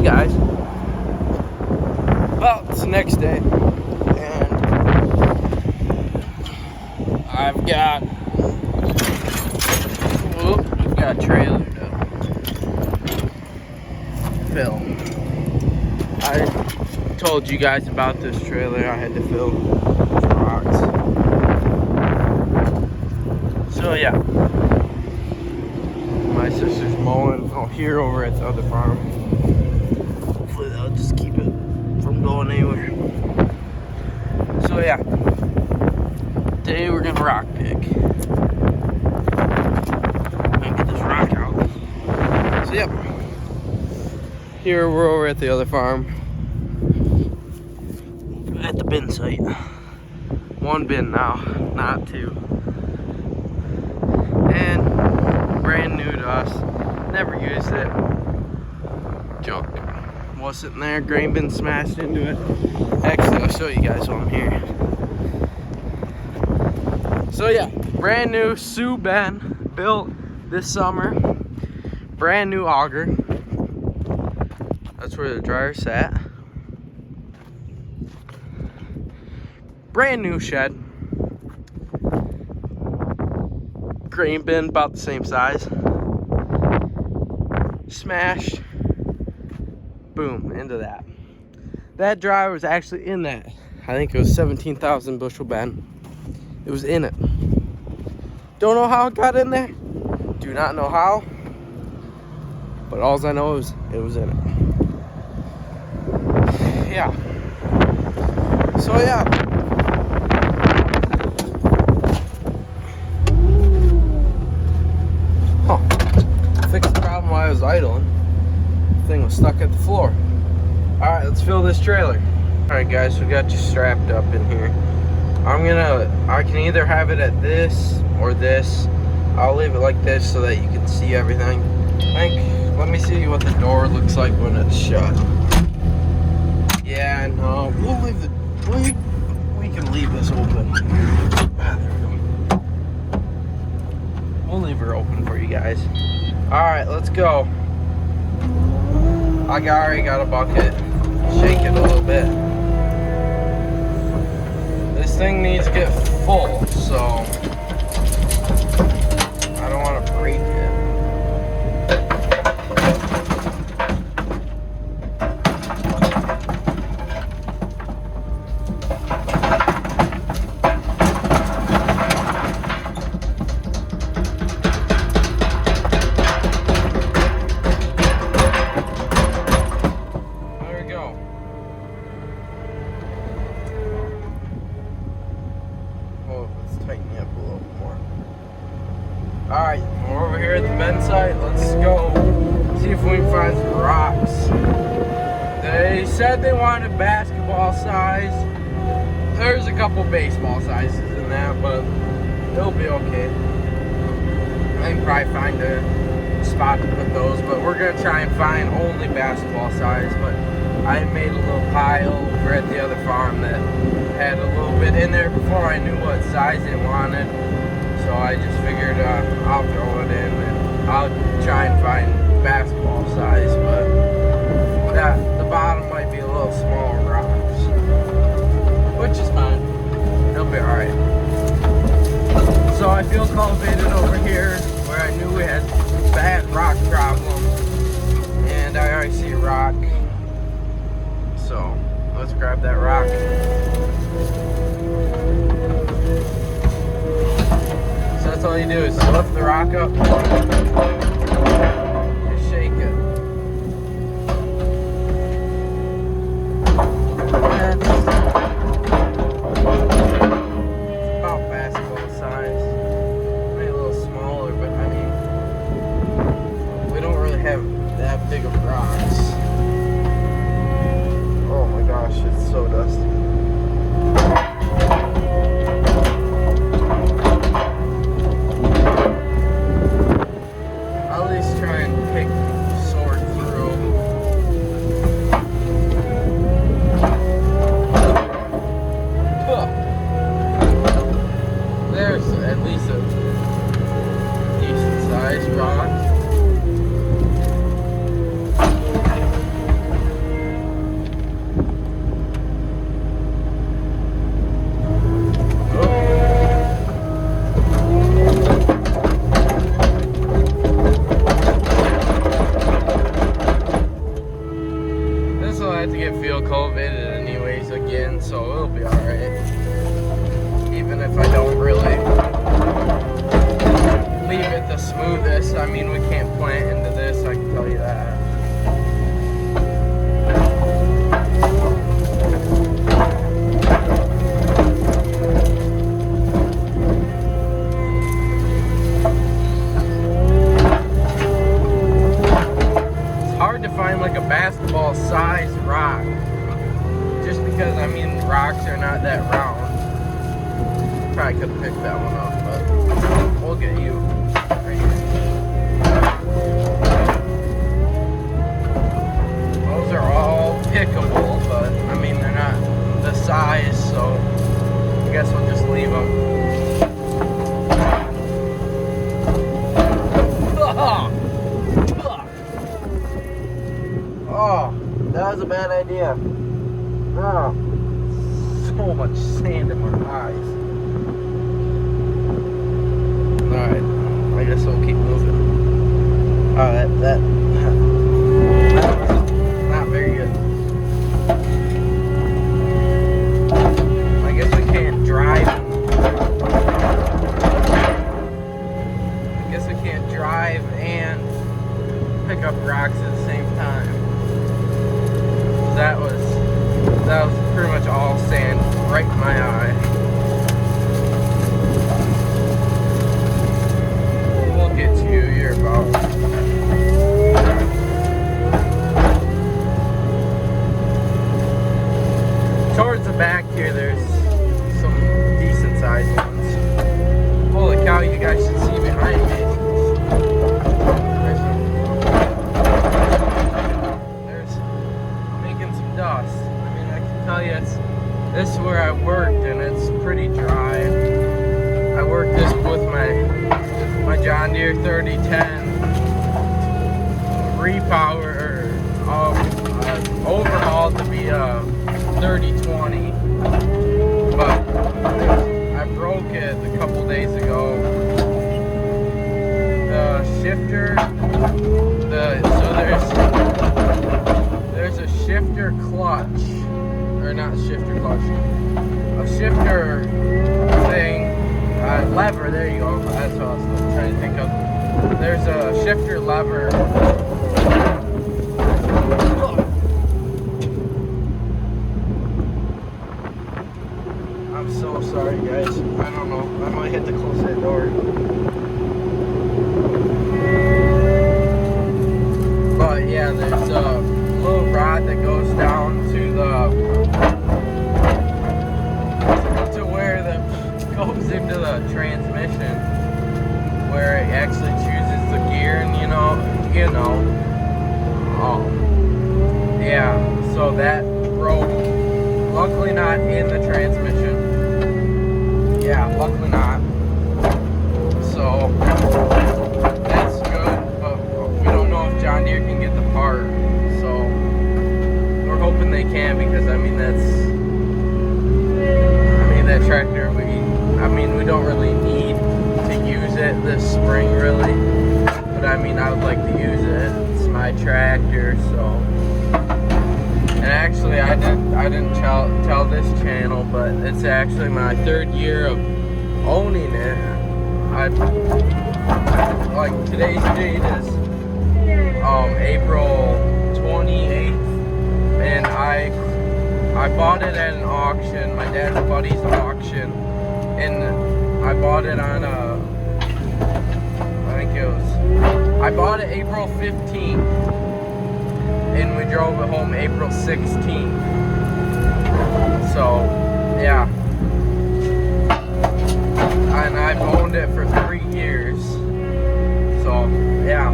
guys. Well, it's the next day, and I've got a trailer to fill. I told you guys about this trailer I had to fill with rocks. So yeah, my sister's mowing here over at the other farm. Hopefully that'll just keep it from going anywhere. So yeah, today we're gonna rock pick. Get this rock out. So yep, here we're over at the other farm, at the bin site. One bin now, not two. And brand new to us, never used it. Junk was sitting there, grain bin smashed into it. Actually, I'll show you guys while I'm here. So yeah, brand new Sioux bin, built this summer. Brand new auger. That's where the dryer sat. Brand new shed. Grain bin about the same size. Smashed. Boom, into that. That dryer was actually in that. I think it was 17,000 bushel bin. It was in it. Don't know how it got in there. Do not know how. But all I know is it was in it. Yeah. So yeah. Fixed the problem while I was idling. The thing was stuck at the floor. Alright, let's fill this trailer. Alright guys, we got you strapped up in here. I can either have it at this or this. I'll leave it like this so that you can see everything. Let me see what the door looks like when it's shut. Yeah, no, we can leave this open. Ah, there we go. We'll leave her open for you guys. Alright, let's go. I already got a bucket. Shake it a little bit. This thing needs to get full, so I don't want to break it. Alright, we're over here at the bin site. Let's go see if we can find some rocks. They said they wanted basketball size. There's a couple baseball sizes in that, but it'll be okay. I can probably find a spot to put those, but we're going to try and find only basketball size. But I made a little pile over at the other farm that had a little bit in there before I knew what size they wanted. So I just figured I'll throw it in and I'll try and find basketball size, but the bottom might be a little small rocks, which is fine. It'll be alright. So I feel cultivated over here where I knew we had bad rock problem, and I already see a rock. So let's grab that rock. That's all you do is lift the rock up, just shake it. And it's about basketball size, maybe a little smaller, but I mean, we don't really have that big of rocks. Oh my gosh, it's so dusty. have to get field COVID anyways again, so it'll be alright. Even if I don't really leave it the smoothest. I mean, we can't plant into this, I can tell you that. Like a basketball sized rock, just because I mean rocks are not that round. Probably could have picked that one up, but we'll get you right here. Those are all pickable, but I mean they're not the size, so I guess we'll just leave them. Oh, that was a bad idea. Oh, so much sand in my eyes. Alright, I guess we'll keep moving. Oh, that was not very good. I guess we can't drive. I guess we can't drive and pick up rocks at the same time. That was pretty much all sand right in my eye. We'll get to you. You're about towards the back here. There's some decent sized ones. Holy cow! You guys should see behind me. Dust. I mean, I can tell you this is where I worked, and it's pretty dry. I worked this with my John Deere 3010 repower, overhauled to be a 3020, but I broke it a couple days ago. The shifter, there's a shifter clutch, or not shifter clutch, a shifter thing, lever, there you go, that's what I was trying to think of. There's a shifter lever. I'm so sorry guys, I don't know, I might have to close that door. But yeah, there's a little rod that goes down to where goes into the transmission, where it actually chooses the gear, and you know, yeah, so that broke. Luckily not in the transmission. Yeah, luckily not. So that's good, but we don't know if John Deere can get the part. Hoping they can, because I mean that tractor, we don't really need to use it this spring really, but I mean I would like to use it. It's my tractor, so. And actually I didn't tell this channel, but it's actually my 3rd year of owning it. Like today's date is April 28th. And I bought it at an auction, my dad's buddy's auction, and I bought it on I bought it April 15th, and we drove it home April 16th. So, yeah. And I've owned it for 3 years. So, yeah.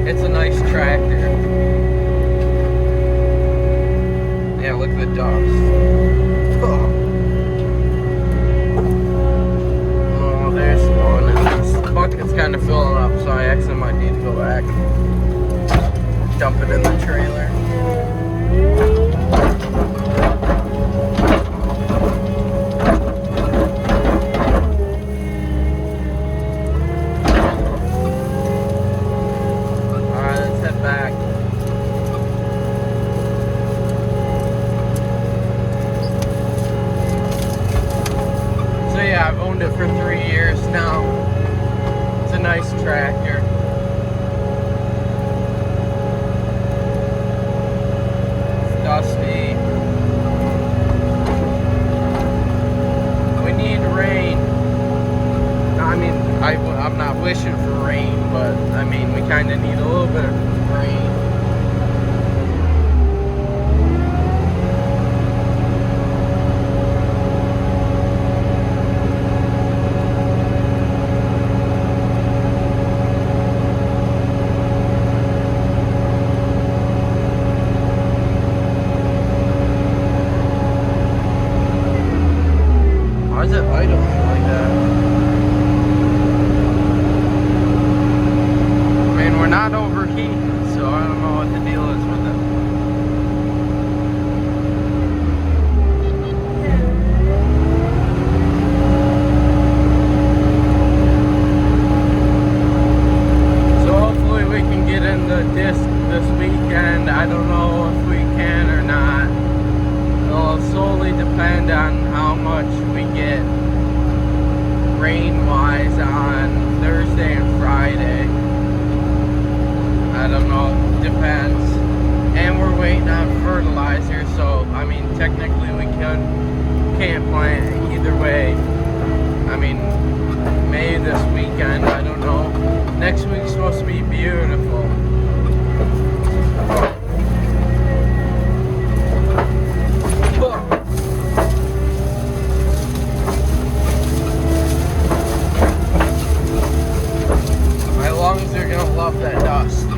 It's a nice tractor. Yeah, look at the dust. Oh, there's one. This bucket's kind of filling up, so I actually might need to go back. Dump it in the trailer. Alright, let's head back. really depend on how much we get rain-wise on Thursday and Friday. I don't know, depends. And we're waiting on fertilizer, so I mean technically we can't plant either way. I mean, maybe this weekend, I don't know. Next week's supposed to be beautiful. My lungs are gonna love that dust.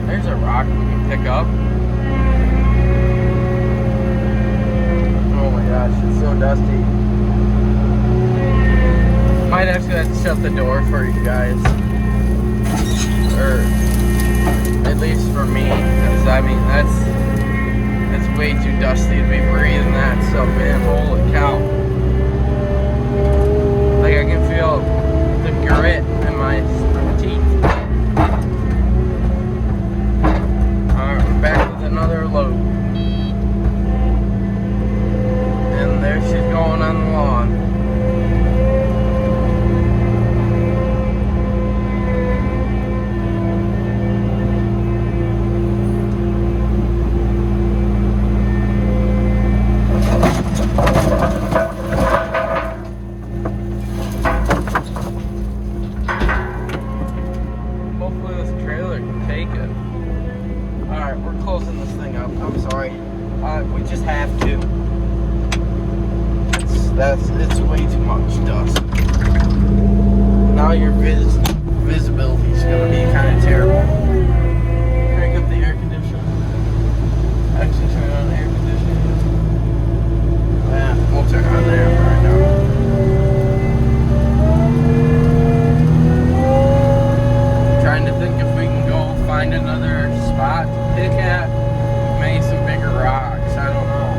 There's a rock we can pick up. Oh my gosh, it's so dusty. Might actually have to shut the door for you guys. Or at least for me, because I mean that's way too dusty to be breathing that stuff in. Holy cow. Like I can feel the grit in my teeth. Alright, we're back with another load. And there she's going on the lawn. Closing this thing up. I'm sorry. We just have to. It's way too much dust. Now your visibility is going to be kind of terrible. Crank up the air conditioner. Actually, turn on the air conditioner. Yeah, we'll turn on the air right now. Trying to think if we can go find another spot to pick at, maybe some bigger rocks. I don't know.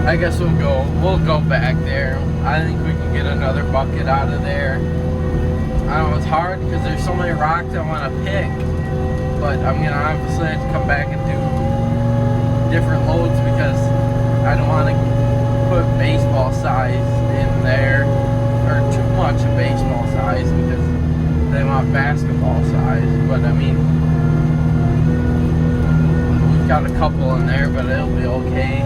I guess we'll go back there. I think we can get another bucket out of there. I don't know, it's hard because there's so many rocks I want to pick, but I'm gonna obviously have to come back and do different loads because I don't want to put baseball size in there, or too much of baseball size because they want basketball size. But I mean, we've got a couple in there, but it'll be okay.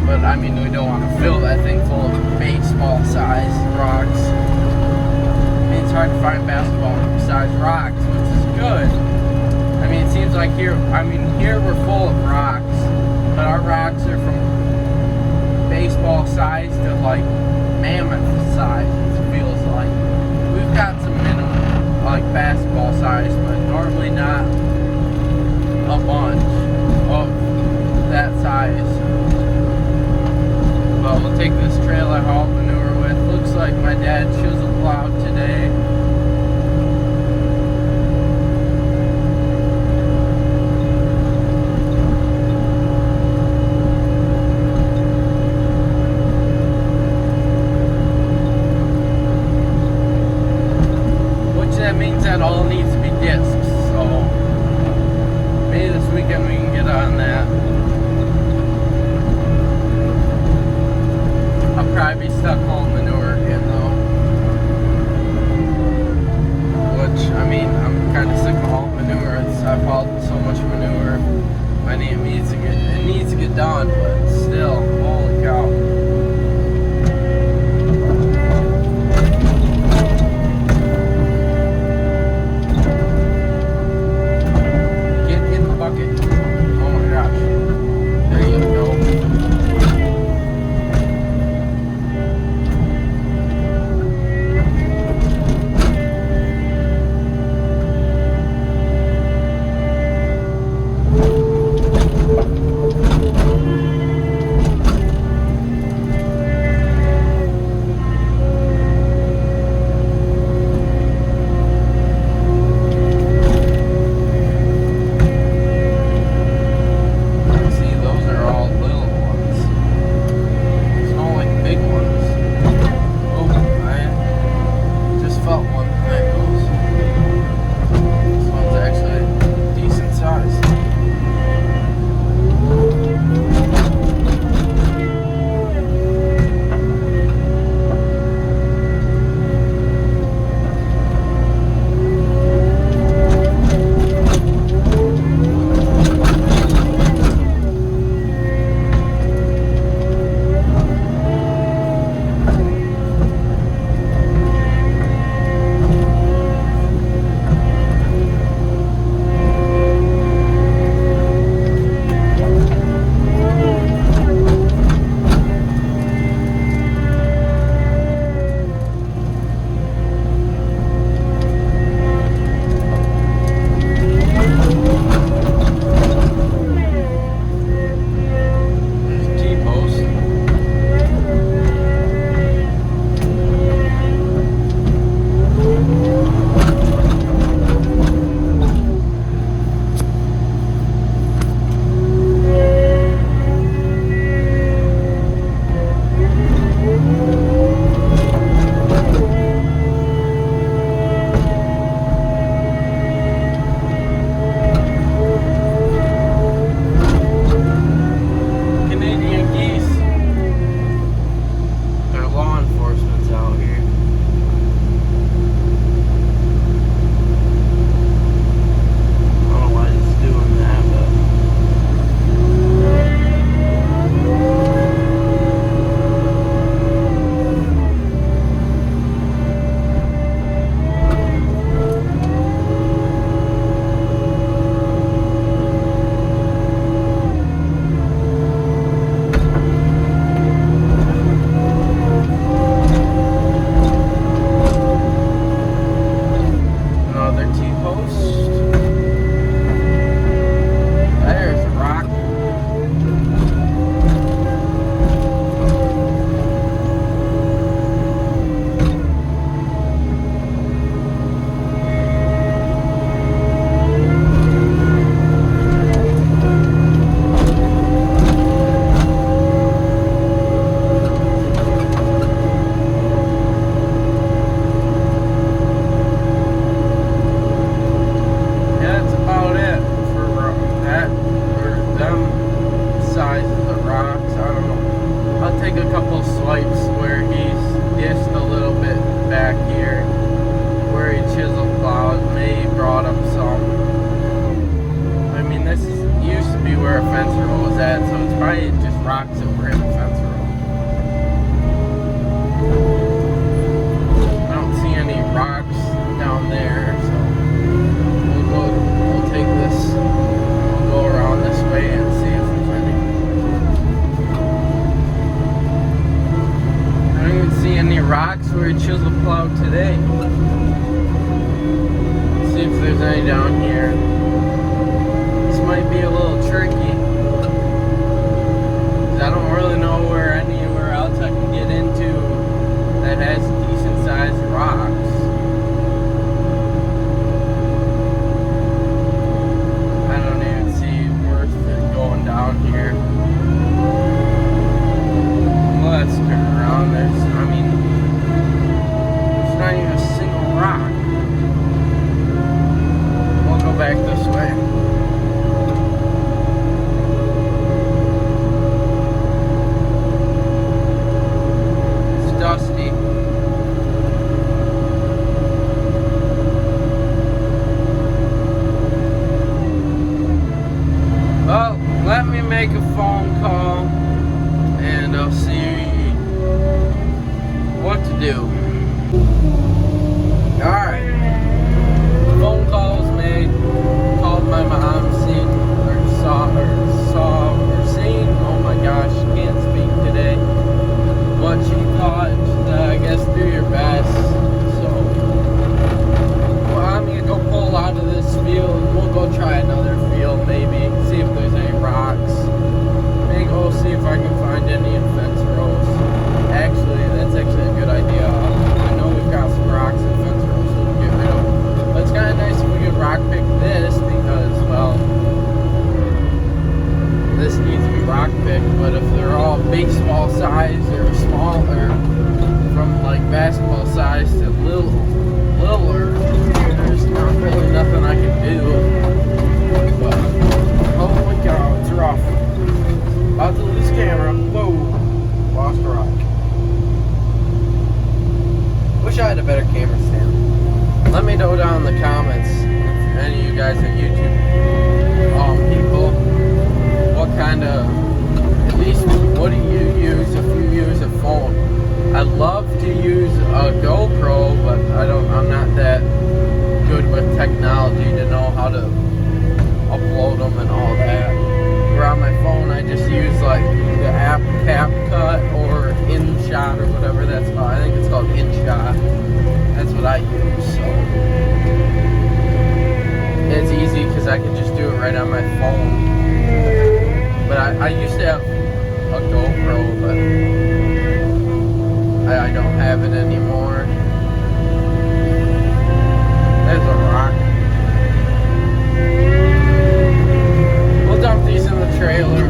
But I mean, we don't want to fill that thing full of baseball size rocks. I mean, it's hard to find basketball size rocks, which is good. I mean, it seems like here we're full of rocks, but our rocks are from baseball size to like mammoth size, it feels like. We've got some minimum like basketball size, but normally not a bunch of that size. But we'll take this trailer haul manure with. Looks like my dad chisel plowed today. Which that means that all needs to be discs. rocks that were in the fence row. I don't see any rocks down there, so we'll take this, we'll go around this way and see if there's any. I don't even see any rocks where he chisel plowed today. Let's see if there's any down here. This might be a little tricky. I don't really know anywhere else I can get into that has decent sized rocks. I don't even see worth it going down here. Let's turn around. There's not even a single rock. We'll go back this way. Dusty. Well, let me make a phone call and I'll see what to do. Alright. Phone call was made. Called my mom, seen oh my gosh, she can't speak today. What she thought, I guess do your best. So, well, I'm gonna go pull out of this field and we'll go try another field maybe, see if there's any rocks. Maybe go see if I can find any in fence rows. Actually, that's actually a good idea. I know we've got some rocks in fence rows we can get rid of. But it's kind of nice if we could rock pick this because, well, this needs to be rock picked, but if they're all baseball size or smaller, from like basketball size to littler, there's not really nothing I can do. But, oh my god, it's rough. About to lose camera. Whoa, lost a rock. Wish I had a better camera stand. Let me know down in the comments if any of you guys are YouTube people. What kind of, at least what do you use if you use a phone? I'd love to use a GoPro, but I'm not that good with technology to know how to upload them and all that. Where on my phone I just use like the app CapCut or InShot or whatever that's called. I think it's called InShot. That's what I use, so. It's easy because I can just do it right on my phone. But I used to have a GoPro, but I don't have it anymore. There's a rock. We'll dump these in the trailer.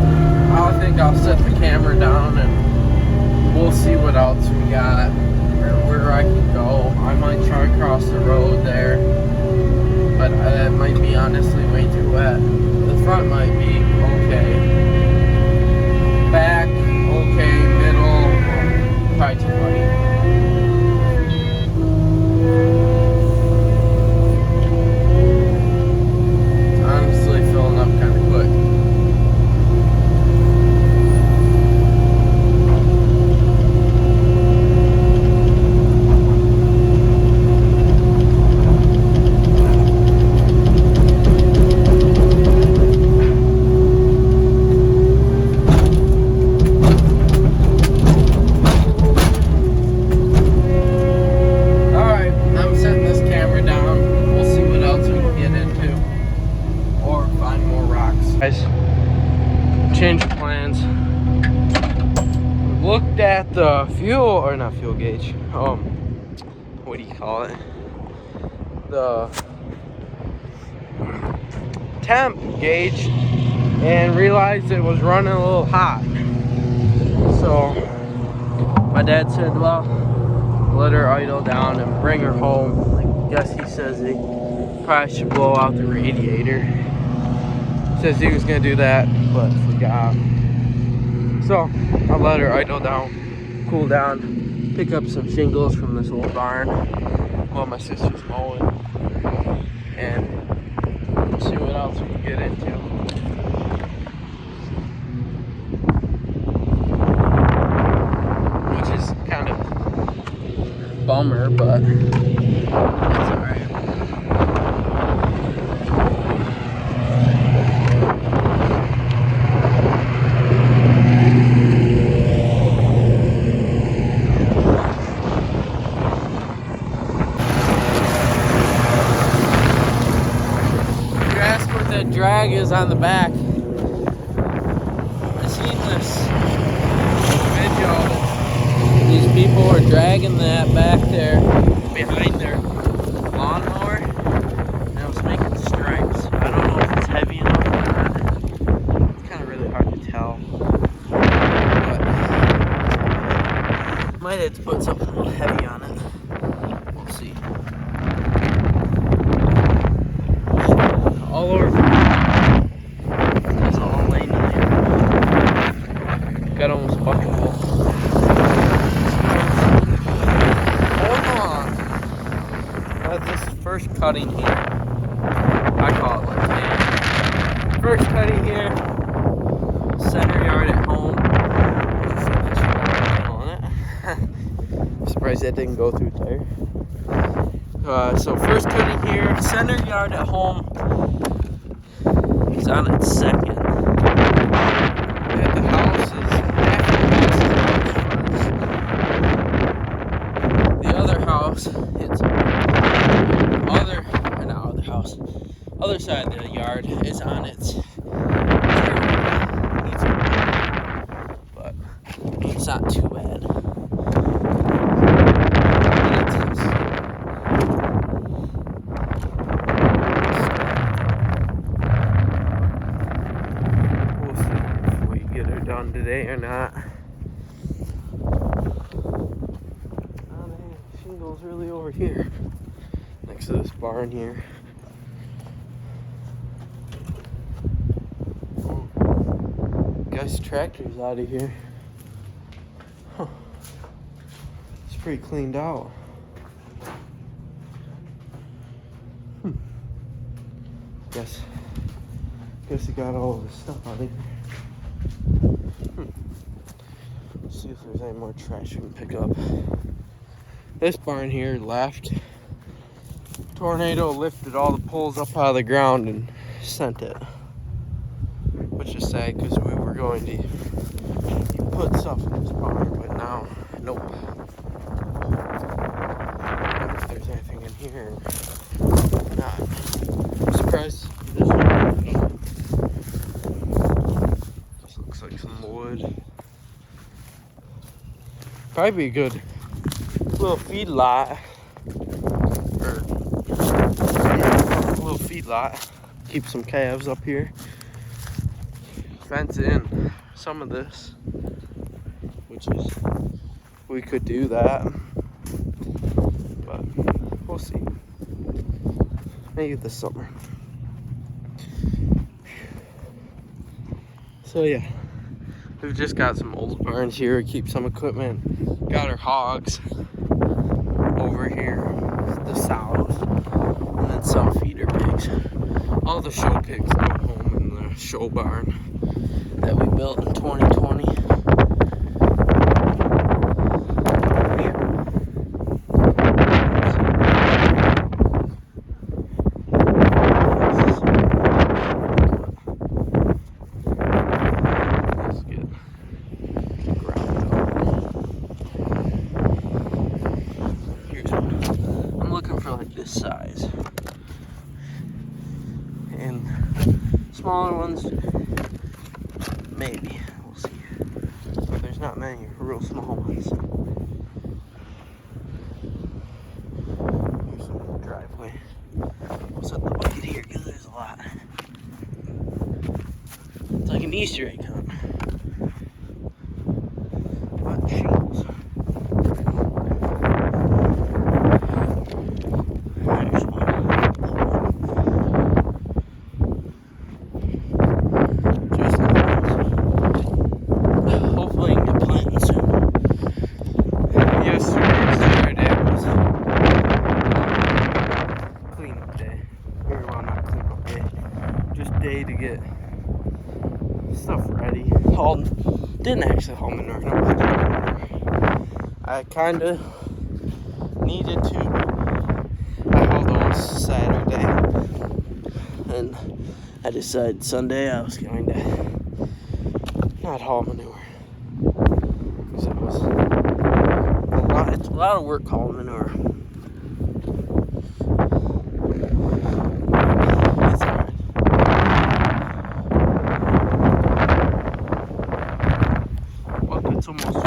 I think I'll set the camera down and we'll see what else we got. Where I can go. I might try to cross the road there. But that might be honestly way too wet. The front might be okay. Back, okay, middle, probably too muddy. It's honestly filling up kind of quick. Guys, change of plans. Looked at the fuel, or not fuel gauge, what do you call it? The temp gauge, and realized it was running a little hot. So my dad said, well, let her idle down and bring her home. I guess he says he probably should blow out the radiator. Says he was gonna do that, but forgot. So I'll let her idle down, cool down, pick up some shingles from this old barn while my sister's mowing, and see what else we can get into. calmer, but it's alright. You ask what that drag is on the back. I seen this video. These people were dragging that back there behind their lawnmower, and it was making stripes. I don't know if it's heavy enough or not. It's kind of really hard to tell. But might have to put something a little heavy on it. We'll see. All over. That's all laying in there. Got almost bucketful. This first cutting here, I call it like that. First cutting here, center yard at home. I'm surprised that didn't go through there. So first cutting here, center yard at home. It's on its second. At the house is the other house. It's other side of the yard is on its but it's not too bad. We'll see if we get her done today or not. Oh, man, shingle's really over here next to this barn here. Guy's tractor's out of here. Huh. It's pretty cleaned out. Guess he got all of his stuff out of here. Let's see if there's any more trash we can pick up. This barn here left. Tornado lifted all the poles up out of the ground and sent it. Which is sad because we were going to put stuff in this barn, but now, nope. I wonder if there's anything in here or not. I'm surprised this looks like some wood. Probably be a good little feed lot. Or, yeah, a little feed lot. Keep some calves up here. Fence in some of this, which is, we could do that, but we'll see. Maybe this summer. So yeah, we've just got some old barns here to keep some equipment. Got our hogs over here, the sows, and then some feeder pigs. All the show pigs go home in the show barn that we built in 2020. Let's get ground up. Here's one. I'm looking for like this size. And smaller ones, maybe. We'll see. But there's not many real small ones. Here's some driveway. We'll set the bucket here because there's a lot. It's like an Easter egg hunt. But shingles. There's one. Day to get stuff ready. Didn't actually haul manure. I kind of needed to. I hauled on Saturday, and I decided Sunday I was going to not haul manure. So it was it's a lot of work hauling manure. It's alright. Bucket's almost full.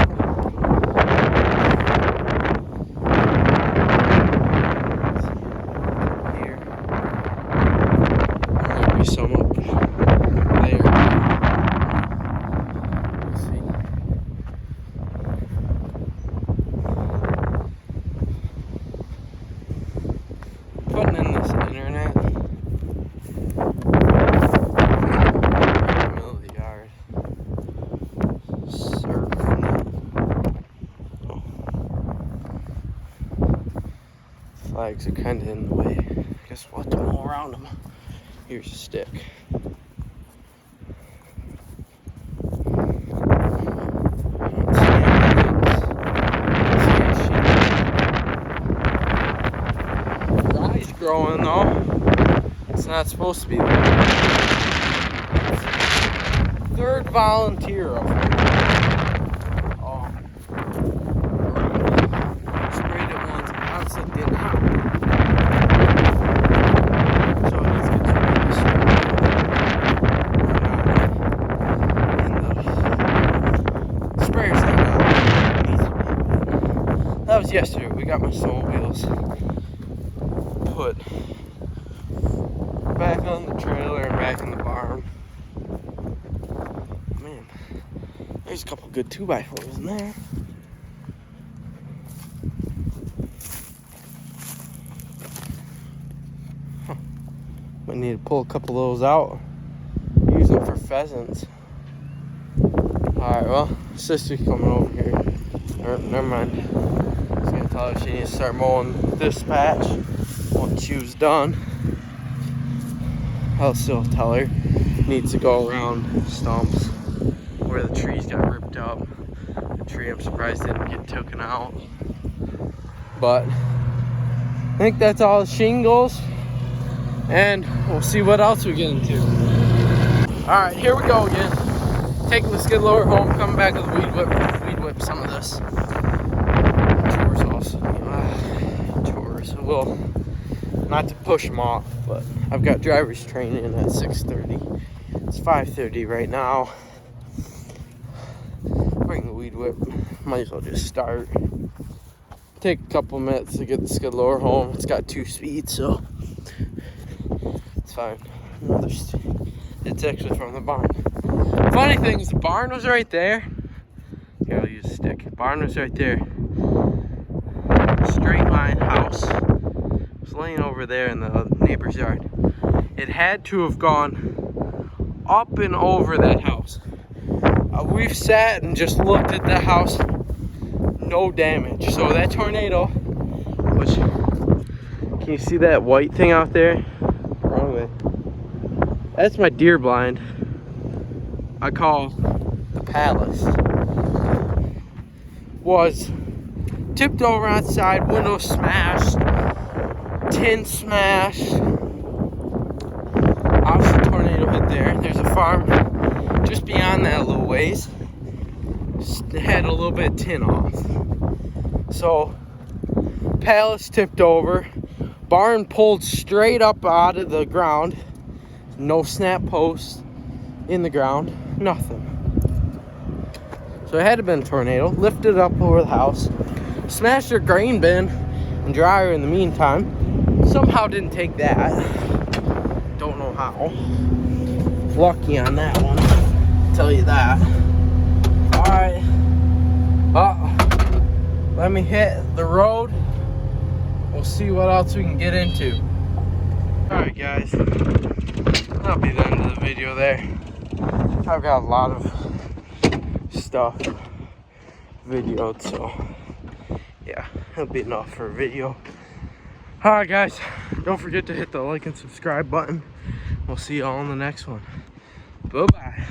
Here. There might be some up there. Let's see. Putting in this internet. Middle of the yard. Surfing it. Oh. Flags are kind of in the way. I guess we'll have to mow around them. Here's a stick. Rye's growing though. It's not supposed to be there. Third volunteer of it. Oh. Sprayed it once. Obviously it didn't help. So it needs to get sprayed. The sprayer's not out. That was yesterday. We got my snowmobiles put back on the trailer and back in the barn. Man, there's a couple good 2x4s in there. Huh. Might need to pull a couple of those out. Use them for pheasants. Alright, well, sister's coming over here. Never mind. I was gonna tell her she needs to start mowing this patch once she was done. I'll still tell her needs to go around stumps where the trees got ripped up. The tree, I'm surprised, didn't get taken out. But I think that's all the shingles, and we'll see what else we get into. Alright, here we go again. Taking the skid loader home, coming back with a weed whip some of this. Chores also. Chores. Well, not to push them off, but I've got driver's training at 6:30. It's 5:30 right now. Bring the weed whip. Might as well just start. Take a couple minutes to get the skid loader home. It's got 2 speeds, so it's fine. It's actually from the barn. Funny thing is, the barn was right there. Here, I'll use a stick. Barn was right there. Straight line house. It was laying over there in the neighbor's yard. It had to have gone up and over that house. We've sat and just looked at the house. No damage. So that tornado was. Can you see that white thing out there? Wrong way. That's my deer blind. I call the Palace. Was tipped over on its side, window smashed, tin smashed. Obviously, tornado hit there. There's a farm just beyond that little ways. Just had a little bit of tin off. So, Palace tipped over. Barn pulled straight up out of the ground. No snap posts in the ground. Nothing. So it had to have been a tornado. Lifted up over the house. Smashed their grain bin and dryer in the meantime. Somehow didn't take that. Don't know how. Lucky on that one. I'll tell you that. Alright. Let me hit the road. We'll see what else we can get into. Alright guys. That'll be the end of the video there. I've got a lot of stuff videoed, so yeah, it'll be enough for a video. Alright guys, don't forget to hit the like and subscribe button. We'll see you all in the next one. Bye bye.